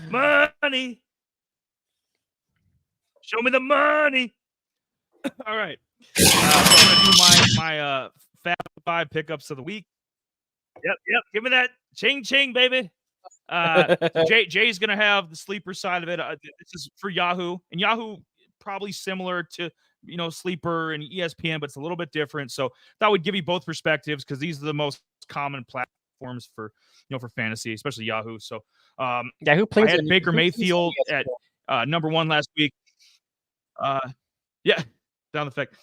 Money. Show me the money. All right. So I'm gonna do my Fab 5 pickups of the week. Yep. Give me that ching ching, baby. So Jay's gonna have the sleeper side of it. This is for Yahoo, and Yahoo probably similar to sleeper and ESPN, but it's a little bit different. So that would give you both perspectives because these are the most common platforms for for fantasy, especially Yahoo. So Yeah, who I plays had it? Baker Who plays Mayfield on at number one last week. Yeah, down the fact.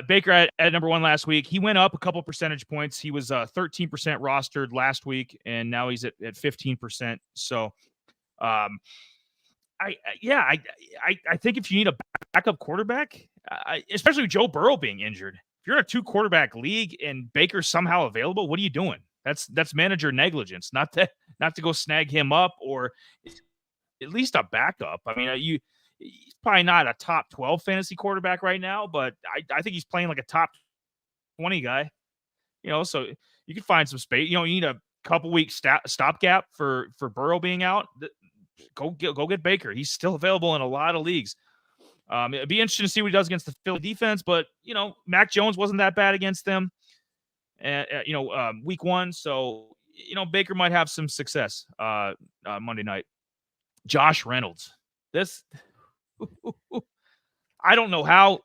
Baker at number one last week. He went up a couple percentage points. He was 13% rostered last week, and now he's at 15%. So, um, I think if you need a backup quarterback, especially with Joe Burrow being injured, if you're in a 2 quarterback league and Baker's somehow available, what are you doing? That's manager negligence, not to go snag him up or at least a backup. I mean, he's probably not a top 12 fantasy quarterback right now, but I think he's playing like a top 20 guy. So you can find some space. You need a couple weeks stopgap for Burrow being out. Go get Baker. He's still available in a lot of leagues. It'd be interesting to see what he does against the Philly defense, but Mac Jones wasn't that bad against them. Week one, so Baker might have some success Monday night. Josh Reynolds. This I don't know how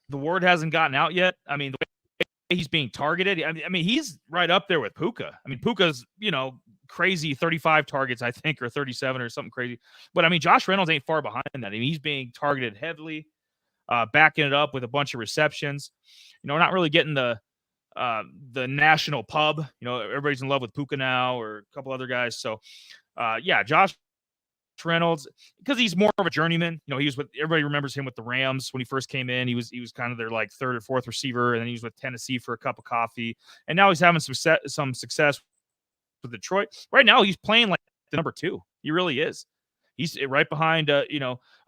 the word hasn't gotten out yet. I mean, the way he's being targeted. I mean, he's right up there with Puka. I mean, Puka's, crazy 35 targets, I think, or 37 or something crazy. But I mean, Josh Reynolds ain't far behind that. I mean, he's being targeted heavily, backing it up with a bunch of receptions. We're not really getting the national pub. Everybody's in love with Puka now, or a couple other guys. So, Josh Reynolds, because he's more of a journeyman. He was with everybody remembers him with the Rams when he first came in. He was kind of their like third or fourth receiver, and then he was with Tennessee for a cup of coffee, and now he's having some success with Detroit. Right now, he's playing like the number two. He really is. He's right behind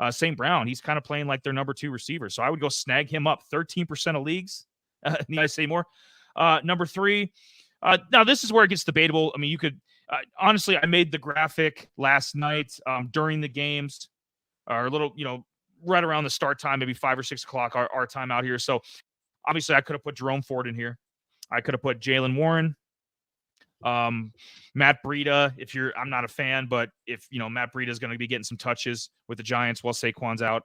St. Brown. He's kind of playing like their number two receiver. So I would go snag him up. 13% of leagues. Need I say more? Number three. Now this is where it gets debatable. I mean, you could. Honestly, I made the graphic last night during the games, or a little, right around the start time, maybe 5 or 6 o'clock our time out here. So obviously, I could have put Jerome Ford in here. I could have put Jalen Warren, Matt Breida. I'm not a fan, but if Matt Breida is going to be getting some touches with the Giants while Saquon's out.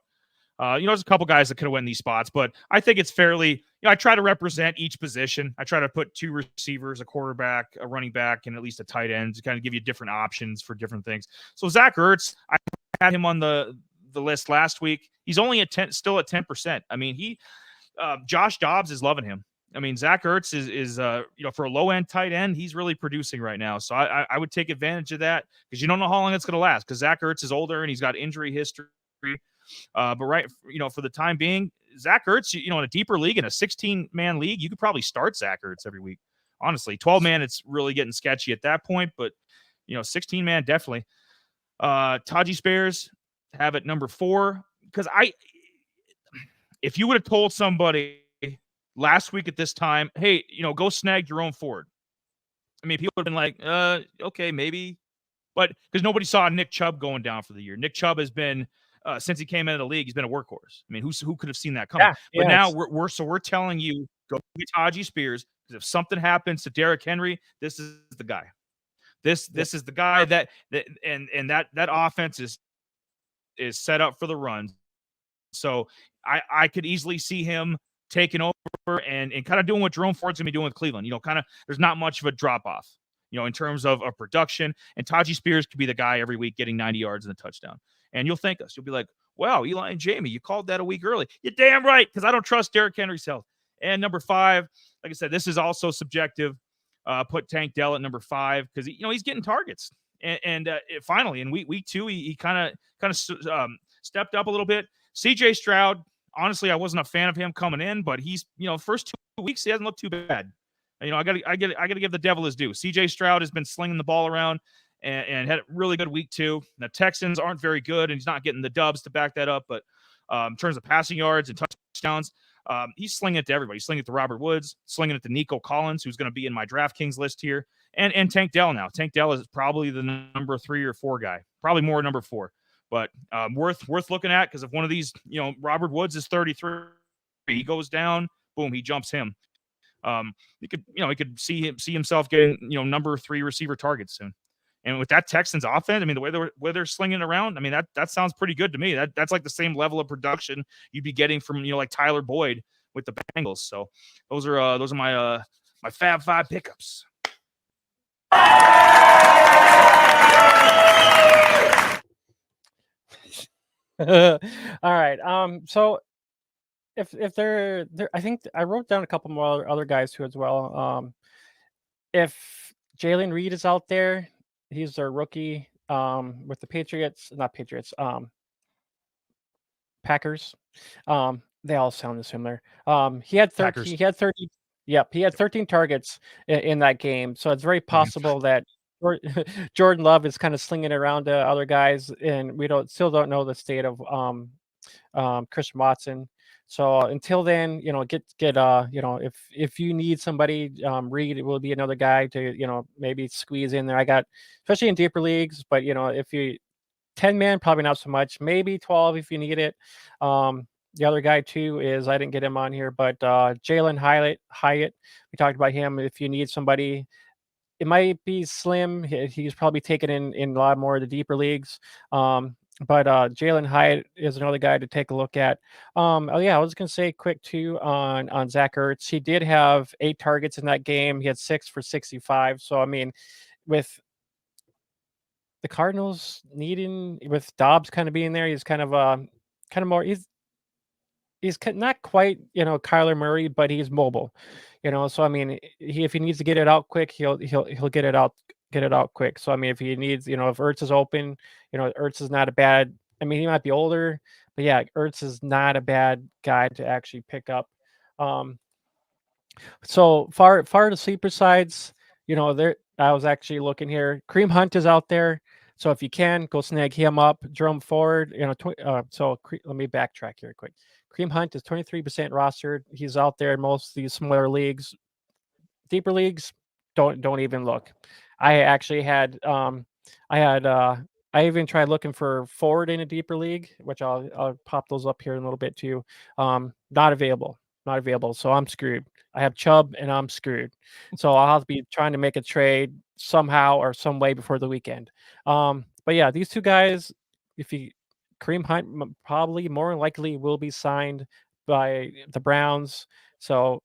There's a couple guys that could have won these spots, but I think it's fairly, I try to represent each position. I try to put 2 receivers, a quarterback, a running back, and at least a tight end to kind of give you different options for different things. So Zach Ertz, I had him on the list last week. He's only still at 10%. I mean, Josh Dobbs is loving him. I mean, Zach Ertz is for a low-end tight end, he's really producing right now. So I would take advantage of that because you don't know how long it's going to last because Zach Ertz is older and he's got injury history. But for the time being, Zach Ertz, in a deeper league, in a 16-man league, you could probably start Zach Ertz every week. Honestly, 12-man, it's really getting sketchy at that point, but 16-man definitely. Tajee Spears have it number 4 because if you would have told somebody last week at this time, hey, go snag Jerome Ford. I mean, people would have been like, okay, maybe, but because nobody saw Nick Chubb going down for the year. Nick Chubb has been. Since he came into the league, he's been a workhorse. I mean, who could have seen that coming? But now we're telling you, go get Tajee Spears because if something happens to Derrick Henry, this is the guy. This is the guy that offense is set up for the run. So I could easily see him taking over and kind of doing what Jerome Ford's gonna be doing with Cleveland. Kind of there's not much of a drop off, in terms of production. And Tajee Spears could be the guy every week getting 90 yards and a touchdown. And you'll thank us. You'll be like, wow, Eli and Jamie, you called that a week early. You're damn right, because I don't trust Derrick Henry's health. And number 5, like I said, this is also subjective. Put Tank Dell at number 5 because he's getting targets. And finally, in week 2, he kind of stepped up a little bit. CJ Stroud, honestly, I wasn't a fan of him coming in, but he's first 2 weeks he hasn't looked too bad. I gotta give the devil his due. CJ Stroud has been slinging the ball around. And had a really good week 2. The Texans aren't very good, and he's not getting the dubs to back that up. But in terms of passing yards and touchdowns, he's slinging it to everybody. He's slinging it to Robert Woods, slinging it to Nico Collins, who's going to be in my DraftKings list here. and Tank Dell now. Tank Dell is probably the number 3 or 4 guy, probably more number 4, but worth looking at because if one of these, Robert Woods is 33, he goes down, boom, he jumps him. He could see himself getting number 3 receiver targets soon. And with that Texans offense, I mean, the way they're slinging it around, I mean that sounds pretty good to me. That's like the same level of production you'd be getting from like Tyler Boyd with the Bengals. So those are my Fab Five pickups. All right. So if they're, I think I wrote down a couple more other guys too as well. If Jalen Reed is out there, he's their rookie with the Patriots, not Patriots, Packers. They all sound similar. He had 13. Packers. He had 30. Yep, he had 13 targets in that game. So it's very possible that Jordan Love is kind of slinging it around to other guys, and we still don't know the state of Christian Watson. So until then, get if you need somebody, Reed will be another guy to maybe squeeze in there. I got, especially in deeper leagues, but if you 10 man, probably not so much. Maybe 12 if you need it. The other guy too is, I didn't get him on here, but Jalen Hyatt. We talked about him. If you need somebody, it might be slim. He's probably taken in a lot more of the deeper leagues. But Jalen Hyatt is another guy to take a look at. Oh yeah, I was gonna say quick too on Zach Ertz. He did have 8 targets in that game. He had 6 for 65. So I mean, with the Cardinals needing, with Dobbs kind of being there, he's kind of more, he's not quite Kyler Murray, but he's mobile, So I mean, if he needs to get it out quick, he'll get it out quick. So I mean, if he needs, if Ertz is open, Ertz is not a bad. I mean, he might be older, but yeah, Ertz is not a bad guy to actually pick up. So far to sleeper sides, there. I was actually looking here. Kareem Hunt is out there. So if you can, go snag him up. Jerome Ford, let me backtrack here quick. Kareem Hunt is 23% rostered. He's out there in most of these smaller leagues. Deeper leagues, don't even look. I actually had I even tried looking for Ford in a deeper league, which I'll pop those up here in a little bit too. Not available. So I'm screwed. I have Chubb and I'm screwed. So I'll have to be trying to make a trade somehow or some way before the weekend. But yeah, these two guys, Kareem Hunt probably more likely will be signed by the Browns. So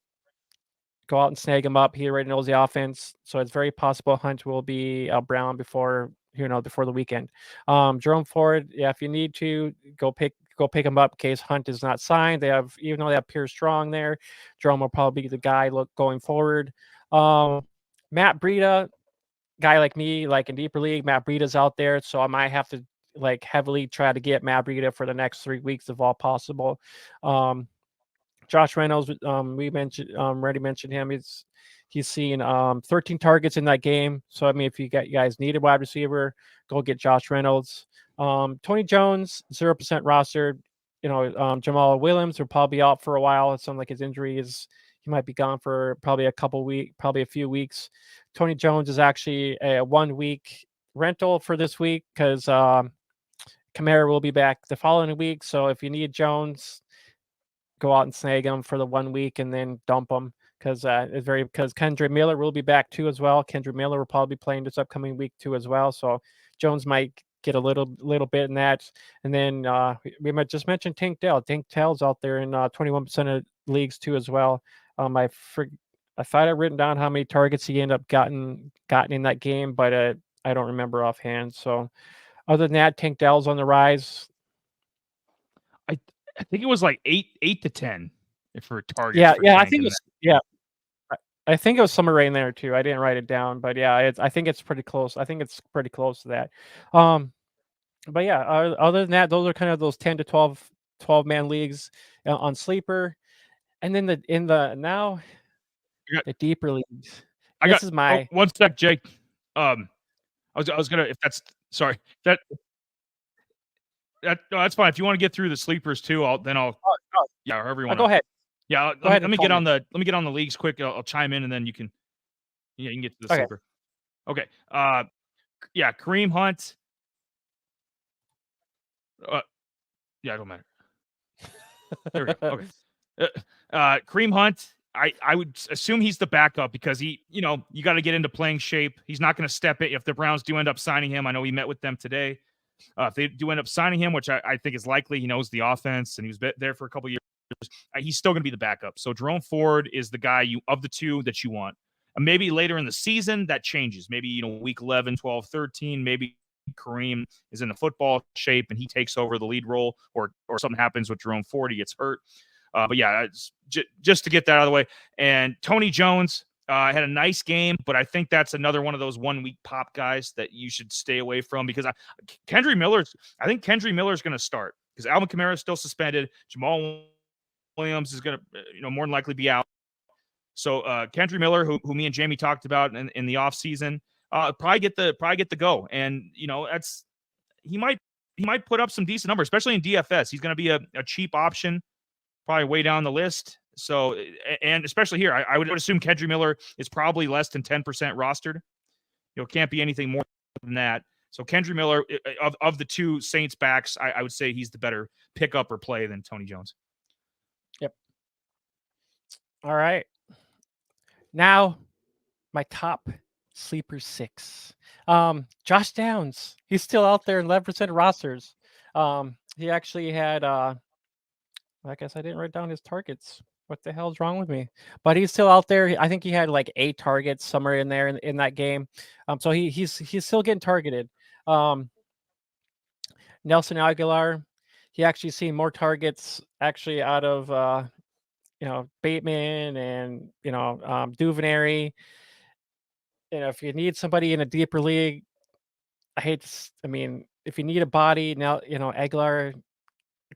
go out and snag him up. He already knows the offense. So it's very possible Hunt will be Brown before the weekend. Jerome Ford, yeah, if you need to go pick him up in case Hunt is not signed. Even though they have Pierce Strong there, Jerome will probably be the guy going forward. Matt Breida, guy like me, like in deeper league, Matt Breida's out there, so I might have to heavily try to get Matt Breida for the next 3 weeks if all possible. Josh Reynolds, we already mentioned him. He's seen 13 targets in that game. So I mean, if you guys need a wide receiver, go get Josh Reynolds. Tony Jones, 0% rostered. Jamal Williams will probably be out for a while. It sounds like his injury he might be gone for probably a few weeks. Tony Jones is actually a 1 week rental for this week because Kamara will be back the following week. So if you need Jones, go out and snag him for the 1 week and then dump him because Kendra Miller will be back too as well. Kendra Miller will probably be playing this upcoming week too as well. So Jones might get a little bit in that. And then we might just mention Tank Dell. Tank Dell's out there in 21% of leagues too as well. I thought I written down how many targets he ended up gotten in that game, but I don't remember offhand. So other than that, Tank Dell's on the rise. I think it was like 8 to 10 for targets. Yeah. I think I think it was somewhere right in there too. I didn't write it down, but yeah, I think it's pretty close. I think it's pretty close to that. But yeah, other than that, those are kind of those 10 to 12 man leagues on sleeper, and then the deeper leagues. This is my 1 sec, Jake. I was gonna, if that's sorry that. No, that's fine. If you want to get through the sleepers too, yeah, however you want. Go ahead. Yeah, let me get on the leagues quick. I'll chime in and then you can get to the sleeper. Okay. Yeah, Kareem Hunt. Yeah, it don't matter. There we go. Okay. Kareem Hunt. I would assume he's the backup because you got to get into playing shape. He's not going to step it if the Browns do end up signing him. I know he met with them today. If they do end up signing him, which I think is likely, he knows the offense and he was there for a couple years. He's still going to be the backup. So Jerome Ford is the guy of the two that you want. And maybe later in the season that changes. Maybe week 11, 12, 13, maybe Kareem is in the football shape and he takes over the lead role, or something happens with Jerome Ford, he gets hurt. But yeah, just to get that out of the way. And Tony Jones had a nice game, but I think that's another one of those 1 week pop guys that you should stay away from because I think Kendry Miller's going to start because Alvin Kamara is still suspended. Jamal Williams is going to more than likely be out. So Kendry Miller, who me and Jamie talked about in the offseason, probably get the go. And that's he might put up some decent numbers, especially in DFS. He's going to be a cheap option, probably way down the list. So, and especially here, I would assume Kendry Miller is probably less than 10% rostered. Can't be anything more than that. So Kendry Miller, of the two Saints backs, I would say he's the better pickup or play than Tony Jones. Yep. All right. Now, my top sleeper 6. Josh Downs. He's still out there in 11% rosters. He actually had I guess I didn't write down his targets. What the hell's wrong with me? But he's still out there. I think he had like 8 targets somewhere in there in that game. So he's still getting targeted. Nelson Aguilar, he actually seen more targets actually out of Bateman and Duvernay. If you need somebody in a deeper league, if you need a body now, Aguilar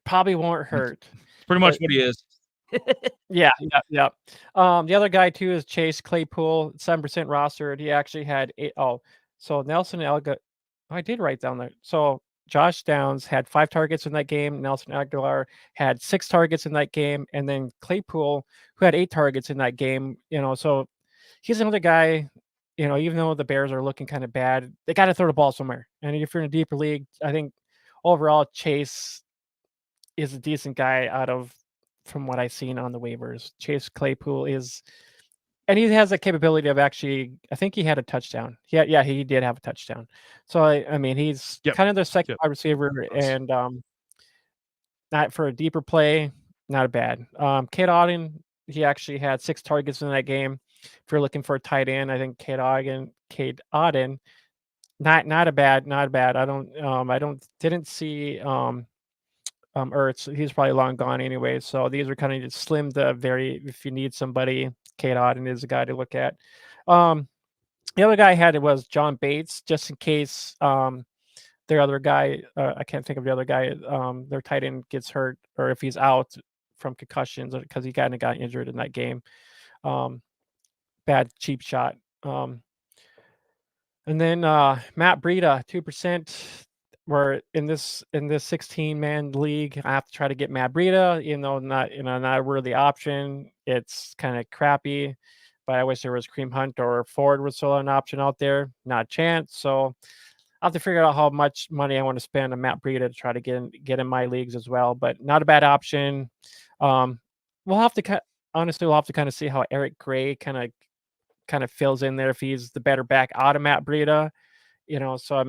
probably won't hurt. It's pretty much what he is. Yeah. The other guy too is Chase Claypool, 7% rostered. He actually had 8. Oh, so Nelson Aguilar. I did write down there. So Josh Downs had 5 targets in that game. Nelson Aguilar had 6 targets in that game, and then Claypool, who had 8 targets in that game. So he's another guy. Even though the Bears are looking kind of bad, they got to throw the ball somewhere. And if you're in a deeper league, I think overall Chase is a decent guy from what I've seen on the waivers. Chase Claypool is, and he has the capability of actually, I think he had a touchdown. Yeah, he did have a touchdown. So he's kind of the second wide receiver, and not for a deeper play, not bad. Cade Otton, he actually had 6 targets in that game. If you're looking for a tight end, I think Cade Otton, not a bad. Didn't see Ertz. He's probably long gone anyway. So these are kind of just slim to very. If you need somebody, Cade Otton is a guy to look at. The other guy I had was John Bates, just in case their other guy. I can't think of the other guy. Their tight end gets hurt, or if he's out from concussions because he kind of got injured in that game. Bad cheap shot. And then Matt Breida, 2%. We're in this 16-man league. I have to try to get Matt Breida, not a worthy option. It's kind of crappy, but I wish there was Kareem Hunt or Ford was still an option out there. Not a chance. So I have to figure out how much money I want to spend on Matt Breida to try to get in my leagues as well. But not a bad option. We'll have to kind of see how Eric Gray kind of fills in there if he's the better back out of Matt Breida. So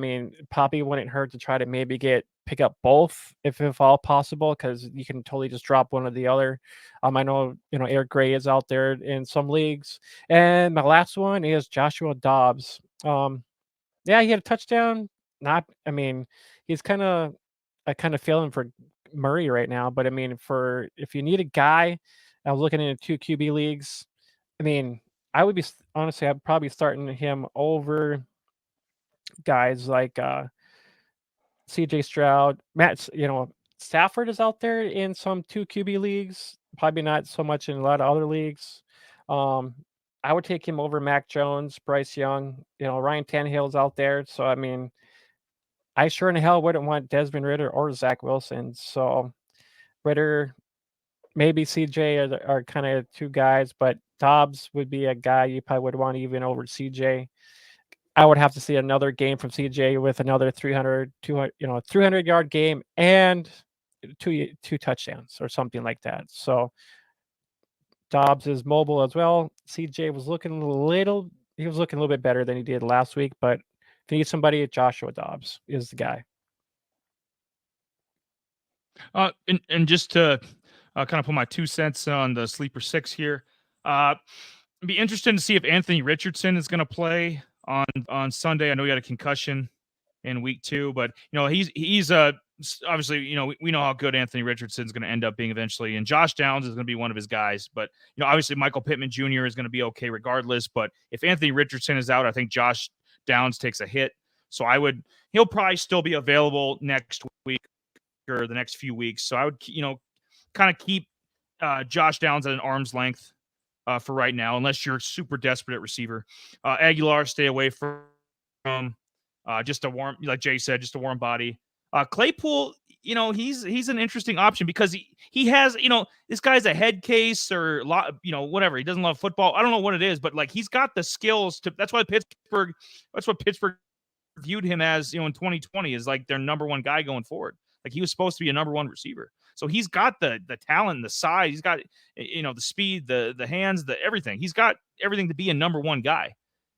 probably wouldn't hurt to try to maybe pick up both if all possible, because you can totally just drop one or the other. I know Eric Gray is out there in some leagues, and my last one is Joshua Dobbs. Yeah, he had a touchdown. He's I kind of feeling for Murray right now, but for if you need a guy, I was looking into 2 QB leagues. I would be honestly, I'd probably starting him over guys like CJ Stroud, Stafford is out there in some 2 QB leagues, probably not so much in a lot of other leagues. I would take him over Mac Jones, Bryce Young, Ryan Tannehill's out there. So I sure in the hell wouldn't want Desmond Ridder or Zach Wilson. So Ridder, maybe CJ are kind of 2 guys, but Dobbs would be a guy you probably would want even over CJ. I would have to see another game from CJ with another 300, 200, 300-yard game and two touchdowns or something like that. So Dobbs is mobile as well. CJ was looking he was looking a little bit better than he did last week, but if you need somebody, Joshua Dobbs is the guy. And just to kind of put my 2 cents on the sleeper six here, be interested to see if Anthony Richardson is going to play on Sunday. I know he had a concussion in week 2, but he's obviously we know how good Anthony Richardson is going to end up being eventually, and Josh Downs is going to be one of his guys. But obviously Michael Pittman Jr. is going to be okay regardless. But if Anthony Richardson is out, I think Josh Downs takes a hit. So he'll probably still be available next week or the next few weeks. So I would kind of keep Josh Downs at an arm's length for right now, unless you're super desperate at receiver. Aguilar, stay away from just a warm, like Jay said, just a warm body. Claypool, he's an interesting option because he has, this guy's a head case or whatever. He doesn't love football. I don't know what it is, but like he's got the skills to. That's what Pittsburgh viewed him as, in 2020 is like their number one guy going forward. Like he was supposed to be a number one receiver. So he's got the talent, the size, he's got the speed, the hands, the everything. He's got everything to be a number one guy.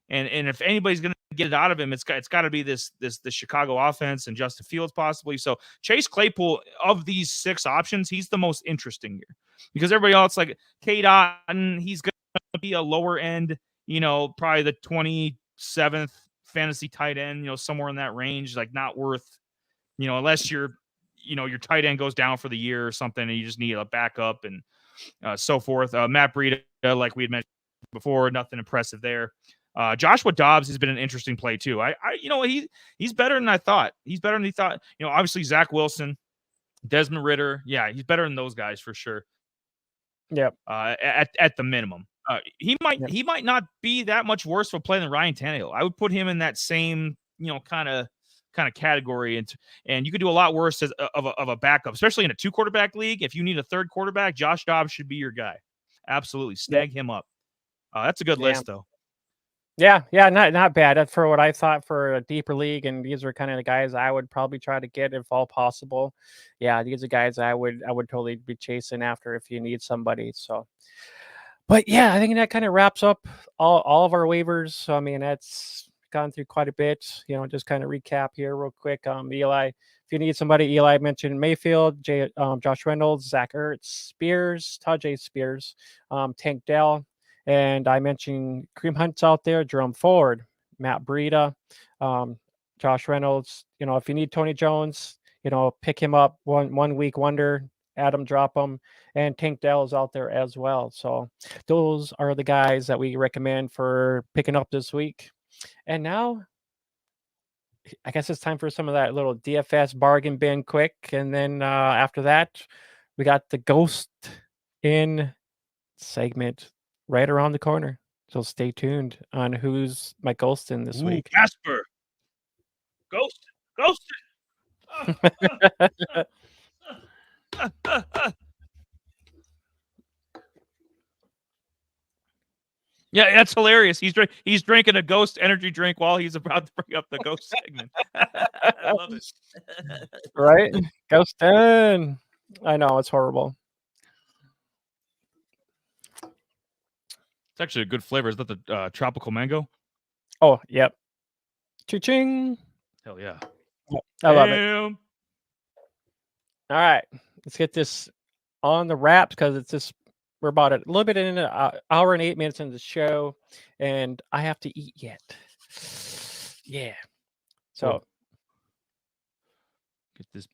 And if anybody's going to get it out of him, it's got to be this Chicago offense and Justin Fields possibly. So Chase Claypool, of these 6 options, he's the most interesting here because everybody else, like Cade Otton, he's going to be a lower end, probably the 27th fantasy tight end, somewhere in that range, like not worth, unless your tight end goes down for the year or something and you just need a backup and so forth. Matt Breida, like we had mentioned before, nothing impressive there. Joshua Dobbs has been an interesting play too. He's better than I thought. He's better than he thought. Obviously Zach Wilson, Desmond Ridder. Yeah, he's better than those guys for sure. Yep. At the minimum. He might not be that much worse of a play than Ryan Tannehill. I would put him in that same, kind of category, and you could do a lot worse of a backup, especially in a 2-quarterback league. If you need a third quarterback, Josh Dobbs should be your guy. Absolutely, snag him up. That's a good list though. Yeah, not bad. That's for what I thought for a deeper league, and these are kind of the guys I would probably try to get if all possible. Yeah, these are guys I would totally be chasing after if you need somebody. So, but yeah, I think that kind of wraps up all of our waivers. So, I mean, that's gone through quite a bit. Just kind of recap here real quick. Eli, if you need somebody, Eli mentioned Mayfield, Josh Reynolds, Zach Ertz, Spears, Tajay Spears, Tank Dell. And I mentioned Kareem Hunt's out there, Jerome Ford, Matt Breida, Josh Reynolds. If you need Tony Jones, pick him up, one week wonder, Adam drop him, and Tank Dell is out there as well. So those are the guys that we recommend for picking up this week. And now I guess it's time for some of that little DFS bargain bin quick. And then after that, we got the Ghost in segment right around the corner. So stay tuned on who's my ghost in this week. Casper. Ghost. Yeah, that's hilarious. He's drinking a Ghost energy drink while he's about to bring up the Ghost segment. I love it. Right? Ghost in. I know, it's horrible. It's actually a good flavor. Is that the tropical mango? Oh, yep. Cha-ching. Hell yeah. I love it. All right. Let's get this on the wraps because it's just we're about a little bit in an hour and 8 minutes into the show, and I have to eat yet. Yeah. So get this